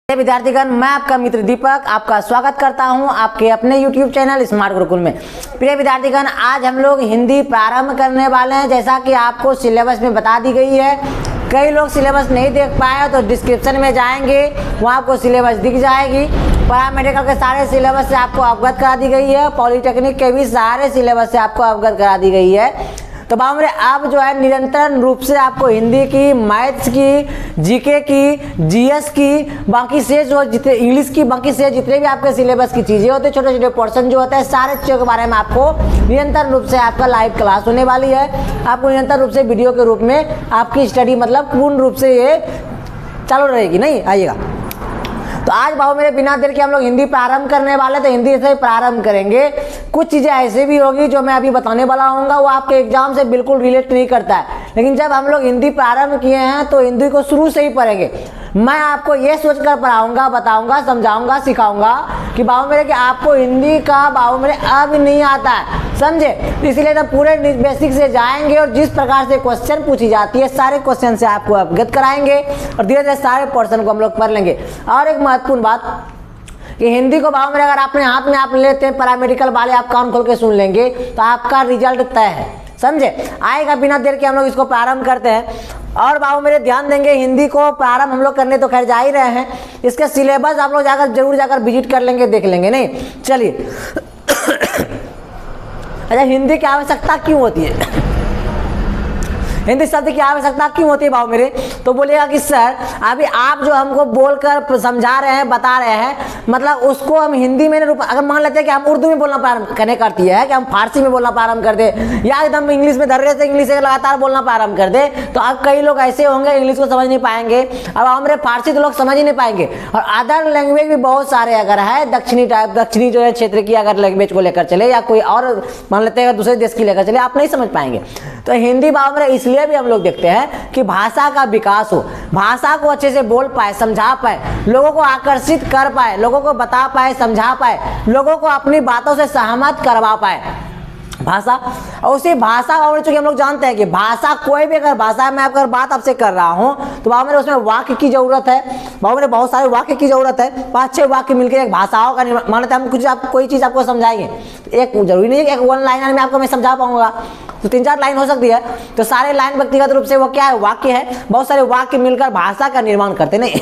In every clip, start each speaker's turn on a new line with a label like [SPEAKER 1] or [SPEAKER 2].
[SPEAKER 1] विद्यार्थीगण, मैं आपका मित्र दीपक आपका स्वागत करता हूं आपके अपने YouTube चैनल स्मार्ट गुरुकुल में। प्रिय विद्यार्थीगण, आज हम लोग हिंदी प्रारंभ करने वाले हैं। जैसा कि आपको सिलेबस में बता दी गई है, कई लोग सिलेबस नहीं देख पाए तो डिस्क्रिप्शन में जाएंगे, वहाँ आपको सिलेबस दिख जाएगी। पैरामेडिकल के सारे सिलेबस से आपको अवगत करा दी गई है, पॉलिटेक्निक के भी सारे सिलेबस से आपको अवगत करा दी गई है। तो बाबू अब जो है निरंतर रूप से आपको हिंदी की, मैथ्स की, जीके की, जीएस की, बाकी से जो जितने इंग्लिश की, बाकी से जितने भी आपके सिलेबस की चीज़ें होती है, छोटे छोटे पोर्शन जो होते हैं, सारे चीज़ों के बारे में आपको निरंतर रूप से आपका लाइव क्लास होने वाली है। आपको निरंतर रूप से वीडियो के रूप में आपकी स्टडी मतलब पूर्ण रूप से ये चालू रहेगी। नहीं आइएगा तो आज बाबू मेरे बिना देर के हम लोग हिंदी प्रारंभ करने वाले, तो हिंदी से प्रारंभ करेंगे। कुछ चीज़ें ऐसे भी होगी जो मैं अभी बताने वाला हूँगा, वो आपके एग्जाम से बिल्कुल रिलेट नहीं करता है, लेकिन जब हम लोग हिंदी प्रारंभ किए हैं तो हिंदी को शुरू से ही पढ़ेंगे। मैं आपको ये सोचकर पढ़ाऊंगा, बताऊंगा, समझाऊंगा, सिखाऊंगा कि बाबू मेरे कि आपको हिंदी का बाबू मेरे अब नहीं आता है, समझे। इसलिए तो पूरे बेसिक से जाएंगे और जिस प्रकार से क्वेश्चन पूछी जाती है सारे क्वेश्चन से आपको अवगत कराएंगे और धीरे धीरे सारे पोर्शन को हम लोग पढ़ लेंगे। और एक महत्वपूर्ण बात कि हिंदी को बाबू मेरे अगर अपने हाथ में आप लेते हैं, पैरामेडिकल वाले आप कान खोल के सुन लेंगे तो आपका रिजल्ट तय है, समझे। आएगा बिना देर के हम लोग इसको प्रारंभ करते हैं। और बाबू मेरे ध्यान देंगे, हिंदी को प्रारंभ हम लोग करने तो खैर जा ही रहे हैं, इसके सिलेबस आप लोग जरूर जाकर विजिट कर लेंगे, देख लेंगे। नहीं चलिए अच्छा, हिंदी की आवश्यकता क्यों होती है, हिंदी शब्द की आवश्यकता क्यों होती है बाबू मेरे? तो बोलेगा कि सर अभी आप जो हमको बोलकर समझा रहे हैं, बता रहे हैं, मतलब उसको हम हिंदी में अगर मान लेते हैं कि हम उर्दू में बोलना प्रारंभ करने करती है कि हम फारसी में बोलना प्रारंभ कर दे, या एकदम इंग्लिश में धर रहे थे, इंग्लिश से लगातार बोलना प्रारंभ कर दे, तो अब कई लोग ऐसे होंगे इंग्लिश को समझ नहीं पाएंगे। अब हमारे फारसी तो लोग समझ ही नहीं पाएंगे। और अदर लैंग्वेज भी बहुत सारे अगर है, दक्षिणी जो है क्षेत्र की अगर लैंग्वेज को लेकर चले, या कोई और मान लेते हैं दूसरे देश की लेकर चले, आप नहीं समझ पाएंगे। तो हिंदी बाबू मेरे इसलिए भी हम लोग देखते हैं कि भाषा का विकास हो, भाषा को अच्छे से बोल पाए, समझा पाए, लोगों को आकर्षित कर पाए, लोगों को बता पाए, समझा पाए, लोगों को अपनी बातों से सहमत करवा पाए भाषा। और उसी भाषा और चूंकि हम लोग जानते हैं कि भाषा कोई भी अगर भाषा में अगर बात आपसे कर रहा हूं तो बाबू मेरे उसमें वाक्य की जरूरत है, बाबू मेरे बहुत सारे वाक्य की जरूरत है। 5-6 वाक्य मिलकर एक भाषाओं का निर्माण, मान लेते हैं हम कुछ कोई चीज़ आपको समझाएंगे, एक जरूरी नहीं है कि एक 1 लाइन में आपको मैं समझा पाऊंगा, तो 3-4 लाइन हो सकती है। तो सारे लाइन व्यक्तिगत रूप से वो क्या है, वाक्य है। बहुत सारे वाक्य मिलकर भाषा का निर्माण करते नहीं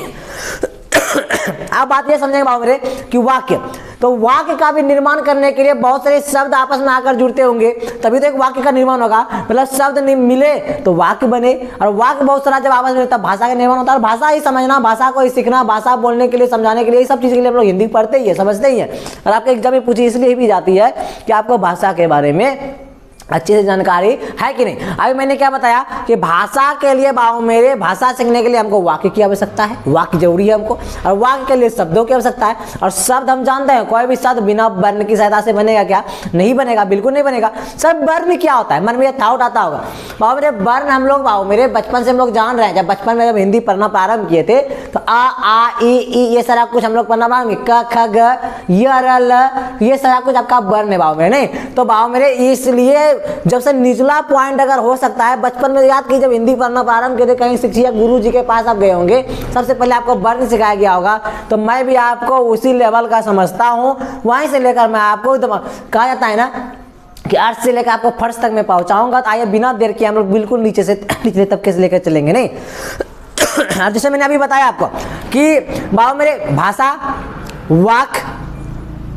[SPEAKER 1] आप बात ये समझेंगे बाबू मेरे कि वाक्य, तो वाक्य का भी निर्माण करने के लिए बहुत सारे शब्द आपस में आकर जुड़ते होंगे, तभी तो एक वाक्य का निर्माण होगा। मतलब शब्द मिले तो वाक्य बने, और वाक्य बहुत सारा जब आपस में तब भाषा का निर्माण होता है। भाषा ही समझना, भाषा को ही सीखना, भाषा बोलने के लिए, समझाने के लिए, सब चीज़ के लिए हम लोग हिंदी पढ़ते ही है, समझते ही है। और आपके एग्जाम में पूछी इसलिए भी जाती है कि आपको भाषा के बारे में अच्छे से जानकारी है कि नहीं। अभी मैंने क्या बताया कि भाषा के लिए बाबू मेरे, भाषा सीखने के लिए हमको वाक्य की आवश्यकता है, वाक्य जरूरी है हमको, और वाक्य के लिए शब्दों की आवश्यकता है। और शब्द हम जानते हैं कोई भी शब्द बिना वर्ण की सहायता से बनेगा क्या? नहीं बनेगा, बिल्कुल नहीं बनेगा। सर वर्ण क्या होता है, मन में थाउट आता होगा बाबू मेरे। वर्ण हम लोग बाबू मेरे बचपन से हम लोग जान रहे हैं, जब बचपन में जब हिंदी पढ़ना प्रारंभ किए थे तो आ ई ये सारा कुछ हम लोग पढ़ना प्रारंभ, क ख ग य र ल, ये सारा कुछ आपका वर्ण है बाबू मेरे। नहीं तो बाबू मेरे इसलिए जब से निचला पॉइंट अगर हो सकता है, बचपन में याद कीजिए जब हिंदी पढ़ना प्रारंभ किए थे, कहीं शिक्षक गुरु जी के पास आप गए होंगे, सबसे पहले आपको वर्ण सिखाया गया होगा। तो मैं भी आपको उसी लेवल का समझता हूँ, वहीं से लेकर मैं आपको कहा जाता है ना कि अर्थ से लेकर आपको फर्श तक मैं पहुँचाऊंगा। तो आइए बिना देर के हम लोग बिल्कुल नीचे से निचले तबके से लेकर चलेंगे। नहीं जैसे मैंने अभी बताया आपको कि बाबू मेरे भाषा,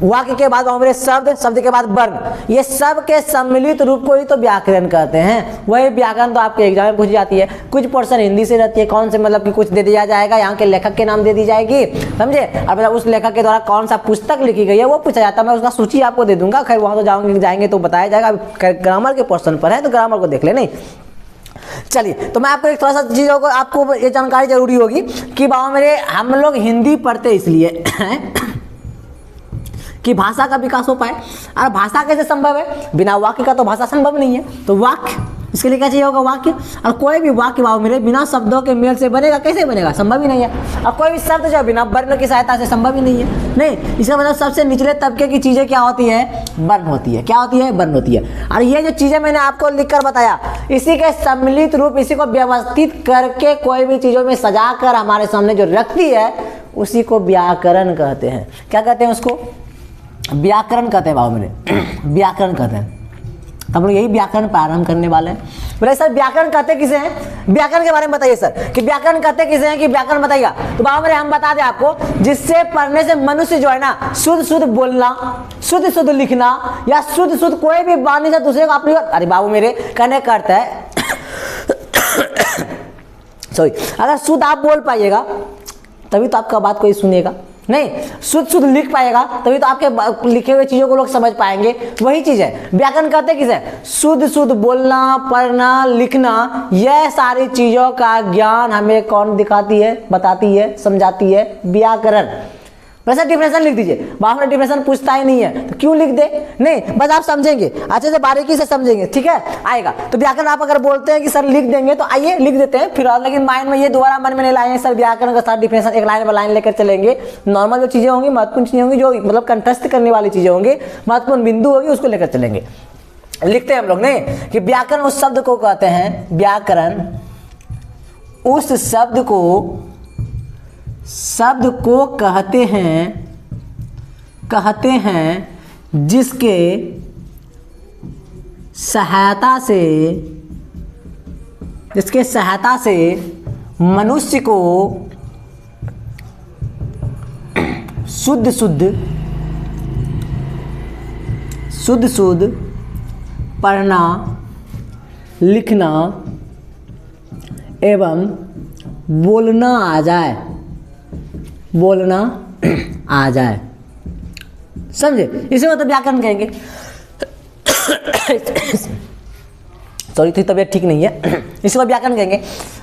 [SPEAKER 1] वाक्य के बाद मेरे शब्द, शब्द के बाद वर्ण, ये सब के सम्मिलित रूप को ही तो व्याकरण कहते हैं। वही व्याकरण तो आपके एग्जाम में पूछी जाती है। कुछ पोर्शन हिंदी से रहती है, कौन से मतलब कि कुछ दे दिया जाएगा, यहाँ के लेखक के नाम दे दी जाएगी, समझे। और मतलब उस लेखक के द्वारा कौन सा पुस्तक लिखी गई है वो पूछा जाता है। मैं उसका सूची आपको दे दूंगा, खैर वहाँ तो जाएंगे तो बताया जाएगा। ग्रामर के पोर्शन पर है तो ग्रामर को देख ले। नहीं चलिए, तो मैं आपको एक थोड़ा सा चीज़ों को आपको ये जानकारी जरूरी होगी कि बाबू मेरे हम लोग हिंदी पढ़ते इसलिए कि भाषा का विकास हो पाए। और भाषा कैसे संभव है, बिना वाक्य का तो भाषा संभव नहीं है। तो वाक्य, इसके लिए क्या चाहिए होगा, वाक्य। और कोई भी वाक्य बाबू मेरे बिना शब्दों के मेल से बनेगा, कैसे बनेगा, संभव ही नहीं है। और कोई भी शब्द जो बिना वर्ण की सहायता से संभव ही नहीं है। नहीं, इसका मतलब सबसे निचले तबके की चीज़ें क्या होती है, वर्ण होती है। क्या होती है, वर्ण होती है। और ये जो चीज़ें मैंने आपको लिखकर बताया, इसी के सम्मिलित रूप, इसी को व्यवस्थित करके कोई भी चीज़ों में सजा कर हमारे सामने जो रखती है उसी को व्याकरण कहते हैं। क्या कहते हैं उसको? व्याकरण कहते हैं भाव मेरे, व्याकरण कहते हैं। हम लोग यही व्याकरण प्रारंभ करने वाले हैं। बोले सर व्याकरण कहते किसे हैं? व्याकरण के बारे में बताइए सर, कि व्याकरण कहते किसे हैं, कि व्याकरण बताइएगा। तो भाव मेरे हम बता दें आपको, जिससे पढ़ने से मनुष्य जो है ना शुद्ध शुद्ध बोलना, शुद्ध शुद्ध लिखना या शुद्ध शुद्ध कोई भी वाणी से दूसरे को अपनी, अरे बाबू मेरे कहने का अर्थ है सॉरी, अगर शुद्ध आप बोल पाइएगा तभी तो आपका बात कोई सुनेगा, नहीं शुद्ध शुद्ध लिख पाएगा तभी तो आपके लिखे हुए चीजों को लोग समझ पाएंगे। वही चीज है व्याकरण कहते किसे? शुद्ध शुद्ध बोलना, पढ़ना, लिखना, यह सारी चीजों का ज्ञान हमें कौन दिखाती है, बताती है, समझाती है? व्याकरण। वैसे डिफिनेशन लिख दीजिए। बाहर डिफिनेशन पूछता ही नहीं है तो क्यों लिख दे? नहीं, बस आप समझेंगे, अच्छे से बारीकी से समझेंगे, ठीक है, आएगा। तो व्याकरण आप अगर बोलते हैं कि सर लिख देंगे तो आइए लिख देते हैं फिर, लेकिन माइंड में ये दोबारा मन में नहीं लाएंगे सर व्याकरण का सारा डिफिनेशन एक लाइन पर लाइन लेकर चलेंगे। नॉर्मल जो चीजें होंगी, महत्वपूर्ण चीजें होंगी, जो मतलब कंठस्थ करने वाली चीजें होंगी, महत्वपूर्ण बिंदु होगी, उसको लेकर चलेंगे। लिखते हैं हम लोग नहीं कि व्याकरण उस शब्द को कहते हैं, व्याकरण उस शब्द को कहते हैं जिसके सहायता से मनुष्य को शुद्ध शुद्ध पढ़ना, लिखना एवं बोलना आ जाए। समझे? इसे मतलब व्याकरण कहेंगे। सॉरी थी तबीयत ठीक नहीं है, इसको व्याकरण कहेंगे।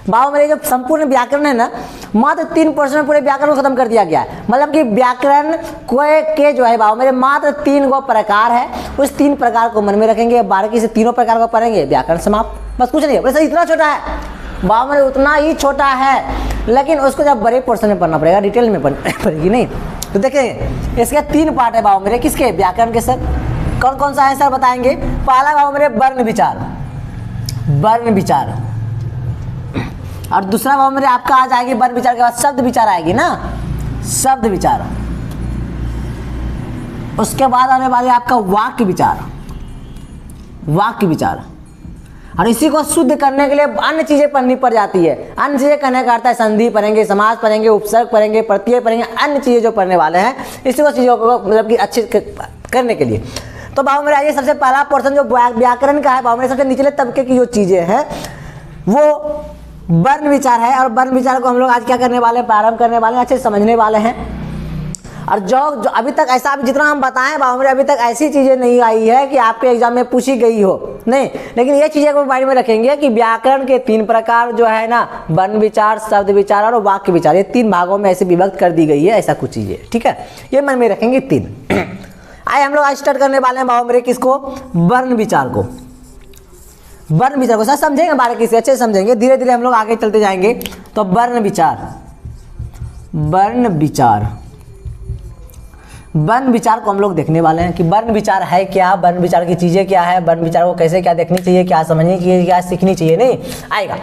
[SPEAKER 1] बाबा मेरे जो संपूर्ण व्याकरण है ना, मात्र 3% में पूरे व्याकरण को खत्म कर दिया गया है। मतलब कि व्याकरण के जो है बाबा मेरे मात्र 3 गो प्रकार है। उस 3 प्रकार को मन में रखेंगे, बारीकी से तीनों प्रकार को पढ़ेंगे, व्याकरण समाप्त, बस कुछ नहीं है। वैसे इतना छोटा है बाबा मेरे, उतना ही छोटा है, लेकिन उसको जब बड़े पोर्शन में पढ़ना पड़ेगा, डिटेल में पड़ेगी नहीं। तो देखें इसके 3 पार्ट है बाबा मेरे, किसके? व्याकरण के। सर कौन कौन सा है सर बताएंगे? पहला बाबा मेरे वर्ण विचार, और दूसरा बाबा मेरे आपका आ जाएगी वर्ण विचार के बाद शब्द विचार आएगी ना, शब्द विचार। उसके बाद आने वाले आपका वाक्य विचार। और इसी को शुद्ध करने के लिए अन्य चीजें पढ़नी पड़ जाती है। अन्य चीजें कहने का अर्थ है संधि पढ़ेंगे, समास पढ़ेंगे, उपसर्ग पढ़ेंगे, प्रत्यय पढ़ेंगे, अन्य चीजें जो पढ़ने वाले हैं इसी को चीजों को मतलब कि अच्छे करने के लिए। तो बाबू मेरे आइए सबसे पहला पोर्शन जो व्याकरण का है बाबू मेरे, सबसे निचले तबके की जो चीजें हैं वो वर्ण विचार है। और वर्ण विचार को हम लोग आज क्या करने वाले हैं? प्रारंभ करने वाले हैं, अच्छे समझने वाले हैं। और जो अभी तक ऐसा जितना हम बताएं बाबू मेरे, अभी तक ऐसी चीजें नहीं आई है कि आपके एग्जाम में पूछी गई हो, नहीं। लेकिन ये चीजें को माइंड में रखेंगे कि व्याकरण के 3 प्रकार जो है ना, वर्ण विचार, शब्द विचार और वाक्य विचार, ये 3 भागों में ऐसे विभक्त कर दी गई है, ऐसा कुछ चीजें, ठीक है, ये मन में रखेंगे 3। आइए हम लोग आज स्टार्ट करने वाले हैं बाबू मेरे किसको? वर्ण विचार को। वर्ण विचार को सर समझेंगे बारीकी से, अच्छे से समझेंगे, धीरे धीरे हम लोग आगे चलते जाएंगे। तो वर्ण विचार को हम लोग देखने वाले हैं कि वर्ण विचार है क्या, वर्ण विचार की चीजें क्या है, वर्ण विचार को कैसे क्या देखनी चाहिए, क्या समझनी चाहिए, क्या सीखनी चाहिए, नहीं आएगा।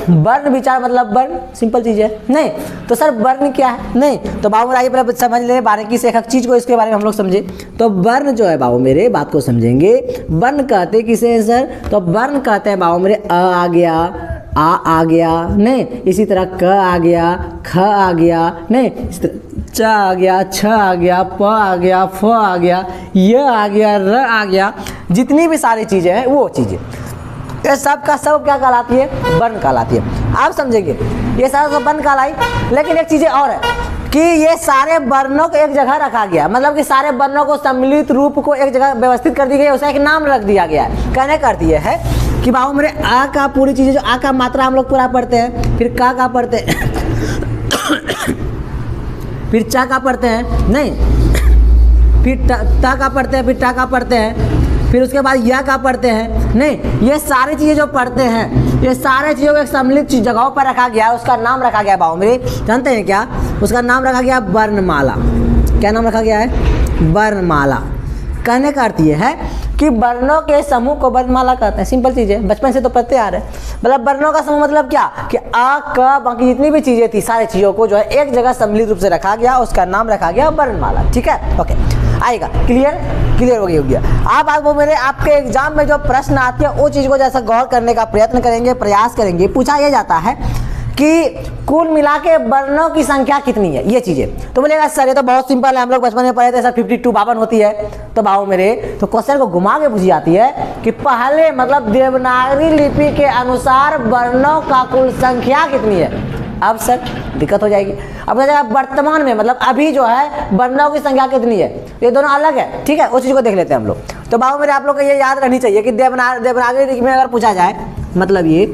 [SPEAKER 1] वर्ण विचार मतलब वर्ण सिंपल चीज है, नहीं तो सर वर्ण क्या है, नहीं तो बाबू आइए पहले समझ ले बारीकी से एक चीज को, इसके बारे में हम लोग समझे। तो वर्ण जो है बाबू मेरे, बात को समझेंगे। वर्ण कहते किसे हैं सर? तो वर्ण कहते हैं बाबू मेरे अ आ गया, आ गया, नहीं इसी तरह क आ गया, ख आ गया, नहीं च आ गया, छ आ गया, प आ गया, फ आ गया, य आ गया, र आ गया, जितनी भी सारी चीजें हैं वो चीजें, ये सब का सब क्या कहलाती है? वर्ण कहलाती है। आप समझेंगे ये सारा वर्ण कहलाई। लेकिन एक चीजें और है कि ये सारे वर्णों को एक जगह रखा गया, मतलब कि सारे वर्णों को सम्मिलित रूप को एक जगह व्यवस्थित कर दी गई, उसका एक नाम रख दिया गया है। कहने कर दिए है कि बाबू मेरे आ का पूरी चीजें, जो आ का मात्रा हम लोग पूरा पढ़ते हैं, फिर का पढ़ते हैं फिर चा का पढ़ते हैं, नहीं फिर ता का पढ़ते हैं, फिर टा का पढ़ते हैं, फिर उसके बाद या का पढ़ते हैं, नहीं ये सारी चीजें जो पढ़ते हैं, ये सारे चीजों को एक सम्मिलित जगहों पर रखा गया है, उसका नाम रखा गया बाबू मेरे, जानते हैं क्या? उसका नाम रखा गया वर्णमाला। क्या नाम रखा गया है? वर्णमाला। कहने का अर्थ ये है कि वर्णों के समूह को वर्णमाला कहते हैं। सिंपल चीज है, बचपन से तो पढ़ते आ रहे हैं। मतलब वर्णों का समूह मतलब क्या कि अ क बाकी जितनी भी चीजें थी सारी चीजों को जो है एक जगह सम्मिलित रूप से रखा गया, उसका नाम रखा गया वर्णमाला। ठीक है, ओके, आएगा। क्लियर हो गया। अब आप वो मेरे आपके एग्जाम में जो प्रश्न आते हैं वो चीज को जैसा गौर करने का प्रयत्न करेंगे, प्रयास करेंगे। पूछा यह जाता है कि कुल मिला के वर्णों की संख्या कितनी है, ये चीजें। तो बोलेगा सर ये तो बहुत सिंपल है, हम लोग बचपन में पढ़े थे सर 52 52 होती है। तो भाव मेरे तो क्वेश्चन को घुमा के पूछी जाती है कि पहले मतलब देवनागरी लिपि के अनुसार वर्णों का कुल संख्या कितनी है। अब सर दिक्कत हो जाएगी। अब वर्तमान में मतलब अभी जो है वर्णों की संख्या कितनी है, ये दोनों अलग है। ठीक है, उस चीज को देख लेते हैं हम लोग। तो भाव मेरे आप लोग को ये याद रहनी चाहिए कि देवनागरी लिपि में अगर पूछा जाए, मतलब ये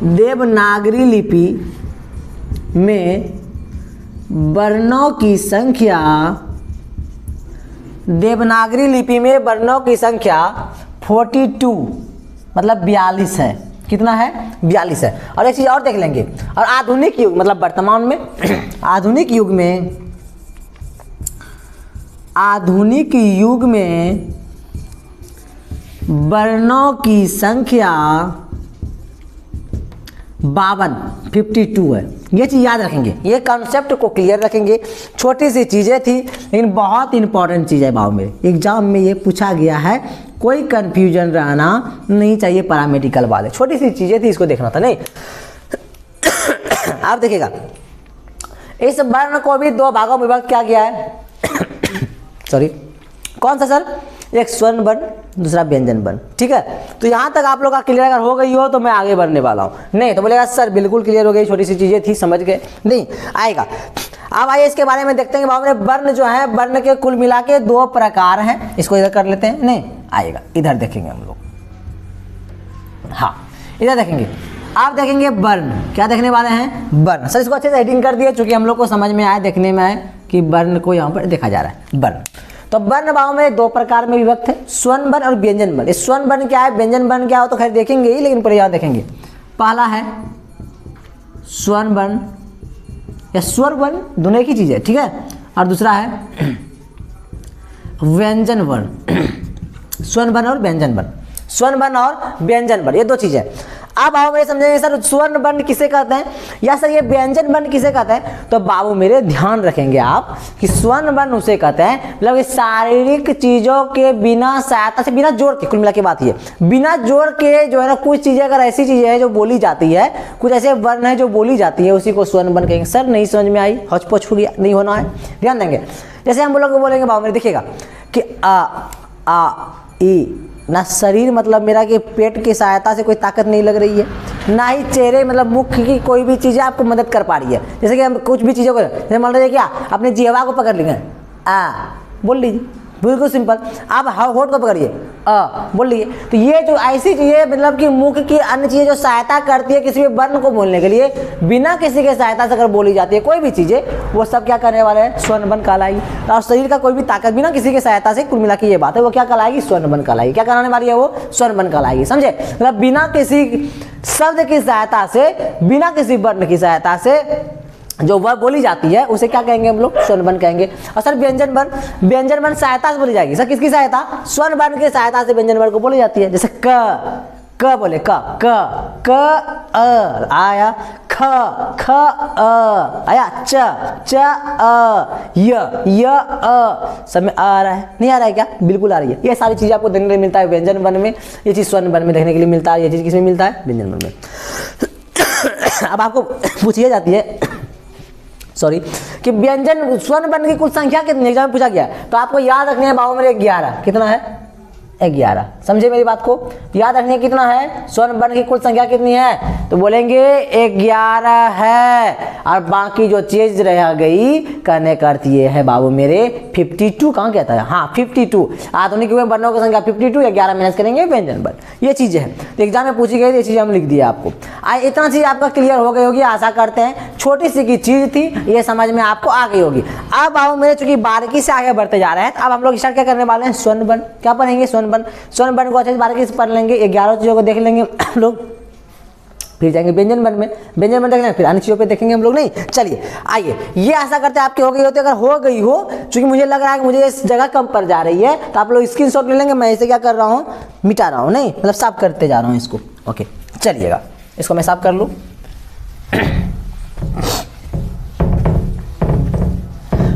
[SPEAKER 1] देवनागरी लिपि में वर्णों की संख्या, देवनागरी लिपि में वर्णों की संख्या 42 मतलब 42 है। कितना है? 42 है। और एक चीज और देख लेंगे, और आधुनिक युग मतलब वर्तमान में आधुनिक युग में वर्णों की संख्या 52 है। ये चीज याद रखेंगे, ये कॉन्सेप्ट को क्लियर रखेंगे। छोटी सी चीजें थी लेकिन बहुत इंपॉर्टेंट चीज है भाव मेरे, एग्जाम में ये पूछा गया है, कोई कंफ्यूजन रहना नहीं चाहिए। पैरामेडिकल वाले छोटी सी चीजें थी, इसको देखना था नहीं। आप देखिएगा इस वर्ण को भी दो भागों में विभक्त किया गया है। सॉरी, कौन सा सर? एक स्वर्ण वर्ण, दूसरा व्यंजन वर्ण। ठीक है, तो यहां तक आप लोग का क्लियर अगर हो गई हो तो मैं आगे बढ़ने वाला हूं। नहीं तो बोलेगा सर बिल्कुल क्लियर हो गई, छोटी सी चीजें थी, समझ गए नहीं, आएगा। अब आइए इसके बारे में देखते हैं कि वर्ण जो है, वर्ण के कुल मिला के 2 प्रकार हैं। इसको इधर कर लेते हैं, नहीं आएगा, इधर देखेंगे हम लोग। हाँ, इधर देखेंगे। आप देखेंगे वर्ण, क्या देखने वाले हैं? वर्ण। सर इसको अच्छे से हेडिंग कर दिए चूंकि हम लोग को समझ में आए, देखने में आए कि वर्ण को यहाँ पर देखा जा रहा है, वर्ण। तो वर्ण भाव में 2 प्रकार में विभक्त है, स्वर्ण वर्ण और व्यंजन वर्ण। स्वर्ण वर्ण क्या है, व्यंजन वर्ण क्या हो तो खैर देखेंगे ही, लेकिन पर यहाँ देखेंगे। पहला है स्वर्ण वर्ण या स्वर वर्ण, दोनों एक ही चीज है। ठीक है, और दूसरा है व्यंजन वर्ण। स्वर्ण वर्ण और व्यंजन वर्ण, स्वर्ण वर्ण और व्यंजन वर्ण, ये 2 चीजें। अब बाबू मेरे समझेंगे सर स्वर्ण वर्ण किसे कहते हैं या सर ये व्यंजन वर्ण किसे कहते हैं। तो बाबू मेरे ध्यान रखेंगे आप कि स्वर्ण वर्ण उसे कहते हैं मतलब शारीरिक चीजों के बिना सहायता से, बिना जोड़ के, कुल मिला के बात ये, बिना जोड़ के जो है ना कुछ चीजें अगर ऐसी चीजें हैं जो बोली जाती है, कुछ ऐसे वर्ण है जो बोली जाती है, उसी को स्वर्ण वर्ण कहेंगे। सर नहीं समझ में आई, हौच पौच हो गया, नहीं होना है, ध्यान देंगे। जैसे हम बोलेंगे बाबू मेरे देखिएगा कि आ ई ना शरीर मतलब मेरा कि पेट की सहायता से कोई ताकत नहीं लग रही है, ना ही चेहरे मतलब मुख की कोई भी चीज़ें आपको मदद कर पा रही है। जैसे कि हम कुछ भी चीज़ों को, जैसे मान लीजिए क्या अपने जिह्वा को पकड़ लेंगे, बोल लीजिए, बिल्कुल सिंपल। आप होठ को पकड़िए, बोल लीजिए। तो ये जो ऐसी चीज़ें मतलब कि मुख की अन्य चीज़ें जो सहायता करती है किसी भी वर्ण को बोलने के लिए, बिना किसी के सहायता से अगर बोली जाती है कोई भी चीज़ें, वो सब क्या करने वाले हैं? स्वर्ण वर्ण कहलाएगी। और शरीर का कोई भी ताकत बिना किसी के सहायता से, कुल मिला के ये बात है, वो क्या कहलाएगी? स्वर्ण वर्ण कहलाएगी। क्या कहलाने वाली है वो? स्वर्ण वर्ण कहलाएगी। समझे? मतलब बिना किसी शब्द की सहायता से, बिना किसी वर्ण की सहायता से जो वह बोली जाती है उसे क्या कहेंगे हम लोग? स्वर्ण वर्ण कहेंगे। और सर व्यंजन वर्ण, व्यंजन वर्ण सहायता से बोली जाएगी। सर किसकी सहायता? स्वर्ण वर्ण की सहायता से व्यंजन वर्ण को बोली जाती है। जैसे क बोले, क आया, ख आया, च य सब में आ रहा है, नहीं आ रहा है क्या? बिल्कुल आ रही है। ये सारी चीजें आपको देखने के लिए मिलता है व्यंजन वर्ण में, ये चीज स्वर्ण वर्ण में देखने के लिए मिलता है, ये चीज किसमें मिलता है? व्यंजन वर्ण में। अब आपको पूछी जाती है सॉरी कि व्यंजन स्वर्ण वर्ण की कुल संख्या कितनी, एग्जाम में पूछा गया है, तो आपको याद रखने है बाबू मेरे 11। कितना है? 11। समझे मेरी बात को? याद रखने कितना है? स्वर्ण वर्ण की कुल संख्या कितनी है? तो बोलेंगे 11 है, और बाकी जो चीज रह गई कहने का अर्थ ये है बाबू मेरे 52। कहाँ कहता है? हाँ 52। आधुनिक युग में वर्णों की संख्या 52 या 11 माइनस करेंगे व्यंजन वर्ण, ये चीजें हैं। तो एग्जाम में पूछी गई, ये चीजें हम लिख दिया आपको। इतना चीज आपका क्लियर हो गई होगी, आशा करते हैं। छोटी सी की चीज थी, ये समझ में आपको आ गई होगी। अब बाबू मेरे चूंकि बारीकी से आगे बढ़ते जा रहे हैं, अब हम लोग स्टार्ट क्या करने वाले हैं? स्वर्ण वर्ण। क्या पढ़ेंगे? स्वर्ण वर्ण। स्वर्ण वर्ण को अच्छे से बारीकी से पढ़ लेंगे, 11 चीजों को देख लेंगे लोग। फिर जाएंगे व्यंजन वर्ण में, व्यंजन वर्ण देखेंगे, फिर अन्य चीज़ों पे देखेंगे हम लोग। नहीं, चलिए आइए, ये आशा करते हैं आपकी हो गई होती। अगर हो गई हो, चूंकि मुझे लग रहा है कि मुझे इस जगह कम पड़ जा रही है, तो आप लोग स्क्रीनशॉट ले लेंगे। मैं इसे क्या कर रहा हूँ, मिटा रहा हूँ, नहीं मतलब साफ करते जा रहा हूँ इसको। ओके, चलिएगा, इसको मैं साफ कर लूँ।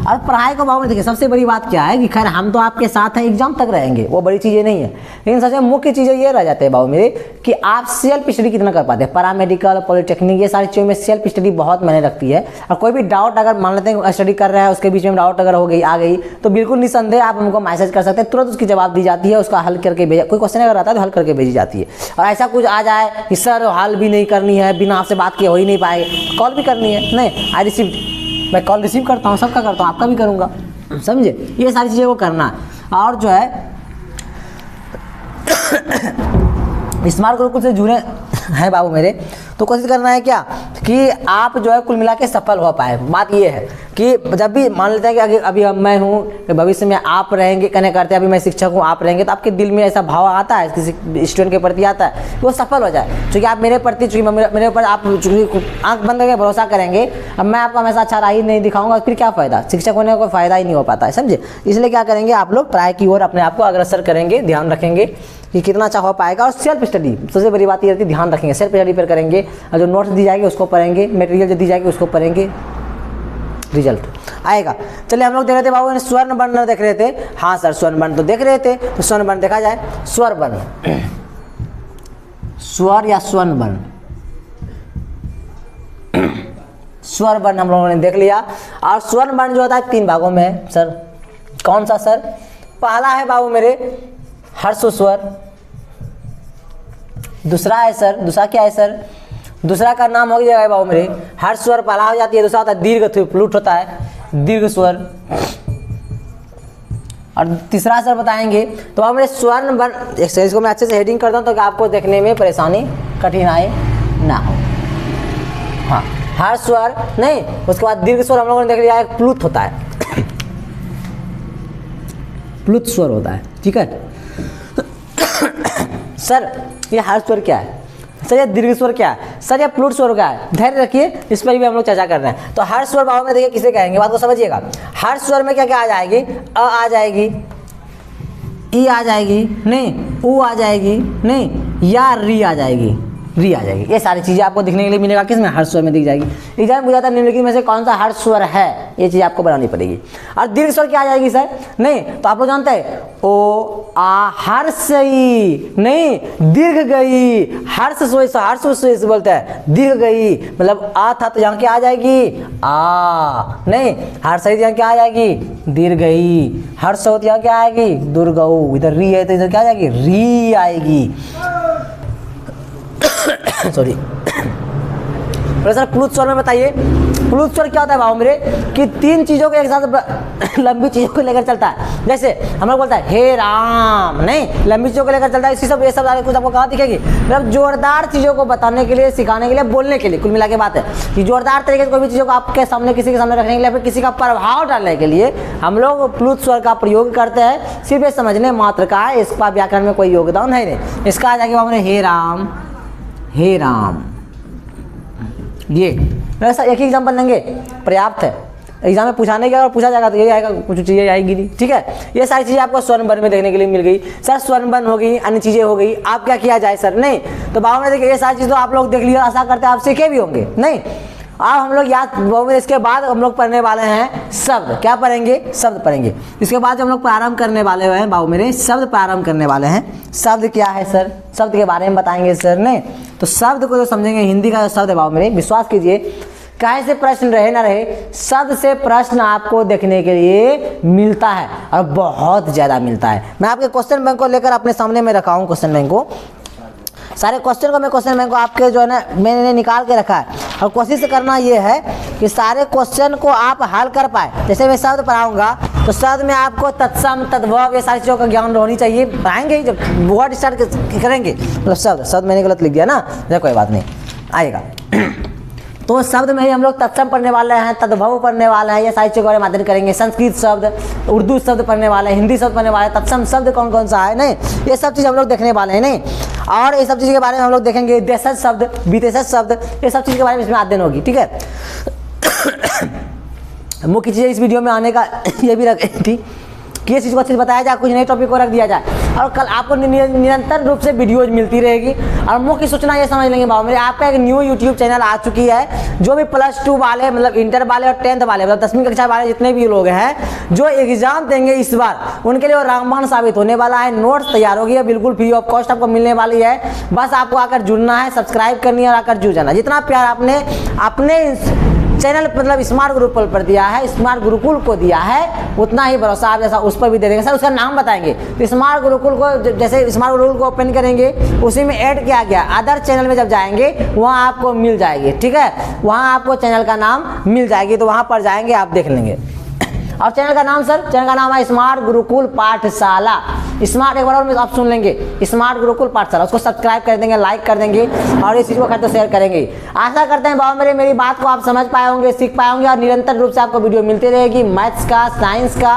[SPEAKER 1] और पढ़ाई को बाबू देखिए, सबसे बड़ी बात क्या है कि खैर हम तो आपके साथ हैं, एग्जाम तक रहेंगे, वो बड़ी चीज़ें नहीं है, लेकिन सबसे मुख्य चीज़ें ये रह जाते हैं बाबू मेरे कि आप सेल्फ स्टडी कितना कर पाते हैं। पैरामेडिकल, पॉलिटेक्निक, ये सारी चीज़ों में सेल्फ स्टडी बहुत मायने रखती है। और कोई भी डाउट अगर मान लेते हैं स्टडी कर रहे हैं, उसके बीच में डाउट अगर हो गई आ गई, तो बिल्कुल निसंदेह आप हमको मैसेज कर सकते हैं, तुरंत उसकी जवाब दी जाती है, उसका हल करके भेजा, कोई क्वेश्चन अगर आता है तो हल करके भेजी जाती है। और ऐसा कुछ आ जाए कि सर हल भी नहीं करनी है, बिना आपसे बात किए हो ही नहीं पाएंगे, कॉल भी करनी है, नहीं आई रिसीव, मैं कॉल रिसीव करता हूँ, सबका करता हूँ, आपका भी करूँगा, समझे। ये सारी चीज़ें को करना है। और जो है स्मार्ट गुरुकुल से जुड़े हैं बाबू मेरे, तो कोशिश करना है क्या कि आप जो है कुल मिला के सफल हो पाए। बात ये है कि जब भी मान लेते हैं कि अभी मैं हूँ, भविष्य में आप रहेंगे, कहने करते हैं अभी मैं शिक्षक हूँ, आप रहेंगे, तो आपके दिल में ऐसा भाव आता है किसी स्टूडेंट के प्रति आता है कि वो सफल हो जाए। चूँकि आप मेरे प्रति, चूँकि मेरे ऊपर आप चूँकि आँख बंद करके भरोसा करेंगे, अब मैं आपको हमेशा अच्छा राही नहीं दिखाऊंगा, फिर क्या फ़ायदा, शिक्षक होने का कोई फ़ायदा ही नहीं हो पाता है, समझे। इसलिए क्या करेंगे, आप लोग पढ़ाई की ओर अपने आप को अग्रसर करेंगे, ध्यान रखेंगे कि कितना अच्छा हो पाएगा। और सेल्फ स्टडी सबसे बड़ी बात ये रहती है, ध्यान रखेंगे, सेल्फ स्टडी पर करेंगे, और जो नोट्स दी जाएगी उसको पढ़ेंगे, मटेरियल जो दी जाएगी उसको पढ़ेंगे, रिजल्ट आएगा। चलिए हम लोग देख रहे थे बाबू, स्वर्ण वर्ण देख रहे थे। हाँ सर, स्वर्ण वर्ण तो देख रहे थे, तो स्वर्ण वर्ण देखा जाए। स्वर वर्ण, स्वर या स्वर्ण वर्ण, स्वर वर्ण हम लोगों ने देख लिया। और स्वर्ण वर्ण जो होता है 3 भागों में है सर। कौन सा सर? पहला है बाबू मेरे हर्ष स्वर, दूसरा है सर, दूसरा क्या है सर, दूसरा का नाम हो जाएगा बाबू मेरे हर्ष स्वर, पहला हो जाती है, दूसरा होता है दीर्घ फ्लूट होता है, दीर्घ स्वर। और तीसरा सर बताएंगे तो बाबू मेरे स्वर्ण वर्ण, इसको मैं अच्छे से हेडिंग करता हूँ तो आपको देखने में परेशानी कठिनाई ना हो। हाँ, हर्ष स्वर नहीं, उसके बाद दीर्घ स्वर हम लोगों ने देख लिया, एक प्लुत होता है, प्लुत स्वर होता है, ठीक है। सर ये हर्ष स्वर क्या है, सर ये दीर्घ स्वर क्या है, सर ये प्लुत स्वर क्या है, धैर्य रखिए, इस पर भी हम लोग चर्चा कर रहे हैं। तो हर्ष स्वर बाबू में देखिए किसे कहेंगे, बात को समझिएगा। हर्ष स्वर में क्या क्या आ जाएगी, अ आ जाएगी, ई आ जाएगी, नहीं ऊ आ जाएगी, नहीं या री आ जाएगी, री आ जाएगी। ये सारी चीज़ें आपको दिखने के लिए मिलेगा, किस में, हर्ष स्वर में दिख जाएगी। एग्जाम पूछा था निम्नलिखित में से कौन सा हर्ष स्वर है, ये चीज़ आपको बनानी पड़ेगी। और दीर्घ स्वर क्या आ जाएगी सर, नहीं तो आप लोग जानते हैं ओ आ हर्षई, नहीं दीर्घ गई, हर्ष सोई, हर्ष सोई से बोलते हैं, दीर्घ गई मतलब आ था तो यहाँ क्या आ जाएगी, आ, नहीं हर्षई यहाँ क्या आ जाएगी, दीर्घ गई, हर्ष होती यहाँ क्या आएगी, दुर्गऊ, इधर री है तो इधर क्या आ जाएगी, री आएगी। सॉरी। सर प्लुत स्वर में बताइए, प्लुत स्वर क्या होता है बाबू मेरे कि 3 चीजों को एक साथ लंबी चीजों को लेकर चलता है। जैसे हम लोग बोलता है हे राम, नहीं लंबी चीजों को लेकर चलता है। इसी सब ये सब कुछ आपको कहाँ दिखेगी, मतलब जोरदार चीजों को बताने के लिए, सिखाने के लिए, बोलने के लिए, कुल मिला के बात है कि जोरदार तरीके से कोई भी चीजों को आपके सामने, किसी के सामने रखने के लिए, फिर किसी का प्रभाव डालने के लिए हम लोग प्लुत स्वर का प्रयोग करते हैं। सिर्फ ये समझने मात्र का है, इसका व्याकरण में कोई योगदान है नहीं। इसका आ जाएगा बाबू मेरे हे राम, हे राम, ये ऐसा एक ही एग्जाम्पल लेंगे पर्याप्त है। एग्जाम में पूछाने के और पूछा जाएगा तो यही आएगा, कुछ चीज़ें आएगी नहीं, ठीक है। ये सारी चीज़ें आपको स्वर्ण वर्ण में देखने के लिए मिल गई। सर स्वर्ण वर्ण हो गई, अन्य चीज़ें हो गई, आप क्या किया जाए सर, नहीं तो बाबू में देखिए ये सारी चीज़ तो आप लोग देख लिया, आशा करते हैं आप सीखे भी होंगे, नहीं अब हम लोग याद बाबू में इसके बाद हम लोग पढ़ने वाले हैं शब्द। क्या पढ़ेंगे, शब्द पढ़ेंगे। इसके बाद हम लोग प्रारंभ करने वाले हैं बाबू मेरे, शब्द प्रारंभ करने वाले हैं। शब्द क्या है सर, शब्द के बारे में बताएंगे सर, नहीं तो शब्द को जो समझेंगे, हिंदी का जो शब्द है बाबू मेरे, विश्वास कीजिए कहीं से प्रश्न रहे ना रहे, शब्द से प्रश्न आपको देखने के लिए मिलता है और बहुत ज़्यादा मिलता है। मैं आपके क्वेश्चन बैंक को लेकर अपने सामने में रखा हूँ, क्वेश्चन बैंक को, सारे क्वेश्चन को मैं क्वेश्चन बैंक को आपके जो है ना मैंने निकाल के रखा है। और कोशिश करना ये है कि सारे क्वेश्चन को आप हल कर पाए। जैसे मैं शब्द पढ़ाऊंगा तो शब्द में आपको तत्सम, तद्भव, ये सारी चीज़ों का ज्ञान होनी चाहिए। पढ़ाएंगे ही, जब वर्ड स्टार्ट करेंगे मतलब शब्द मैंने गलत लिख दिया ना, कोई बात नहीं, आएगा। तो शब्द में ही हम लोग तत्सम पढ़ने वाले हैं, तद्भव पढ़ने वाले हैं, ये सारी चीज़ों के बारे में अध्ययन करेंगे। संस्कृत शब्द, उर्दू शब्द पढ़ने वाले हैं, हिंदी शब्द पढ़ने वाले हैं, तत्सम शब्द कौन कौन सा है, नहीं ये सब चीज़ हम लोग देखने वाले हैं, नहीं। और ये सब चीज़ के बारे में हम लोग देखेंगे, देशज शब्द, विदेशज शब्द, ये सब चीज़ के बारे में इसमें अध्ययन होगी, ठीक है। मुख्य चीज़ इस वीडियो में आने का ये भी रखी थी कि ये चीज़ को अच्छे से बताया जाए, कुछ नए टॉपिक को रख दिया जाए, और कल आपको निरंतर रूप से वीडियोज मिलती रहेगी। और मुख्य सूचना ये समझ लेंगे बाबू मेरे, आपका एक न्यू यूट्यूब चैनल आ चुकी है। जो भी +2 वाले, मतलब इंटर वाले और 10th वाले, मतलब 10वीं कक्षा वाले जितने भी लोग हैं जो एग्जाम देंगे इस बार, उनके लिए वो रामबाण साबित होने वाला है। नोट्स तैयार हो गई है, बिल्कुल फ्री ऑफ कॉस्ट आपको मिलने वाली है। बस आपको आकर जुड़ना है, सब्सक्राइब करनी है और आकर जुड़ जाना। जितना प्यार आपने अपने चैनल मतलब स्मार्ट गुरुकुल पर दिया है, स्मार्ट गुरुकुल को दिया है, उतना ही भरोसा आप जैसा उस पर भी दे देंगे। सर उसका नाम बताएंगे, तो स्मार्ट गुरुकुल को जैसे स्मार्ट गुरुकुल को ओपन करेंगे, उसी में ऐड किया गया अदर चैनल में जब जाएंगे वहाँ आपको मिल जाएगी, ठीक है, वहाँ आपको चैनल का नाम मिल जाएगी, तो वहाँ पर जाएंगे आप देख लेंगे। और चैनल का नाम, सर चैनल का नाम है स्मार्ट गुरुकुल पाठशाला। स्मार्ट एक बार और आप सुन लेंगे, स्मार्ट गुरुकुल पाठशाला, उसको सब्सक्राइब कर देंगे, लाइक कर देंगे और इस चीज़ को तो शेयर करेंगे। आशा करते हैं बाबा मेरी बात को आप समझ पाए होंगे, सीख पाए होंगे, और निरंतर रूप से आपको वीडियो मिलती रहेगी मैथ्स का, साइंस का,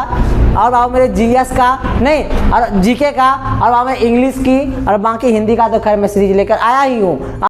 [SPEAKER 1] और बाबा मेरे जीएस का नहीं, और जीके का, और बाबा इंग्लिश की, और बाकी हिंदी का तो खैर मैं सीरीज लेकर आया ही हूँ।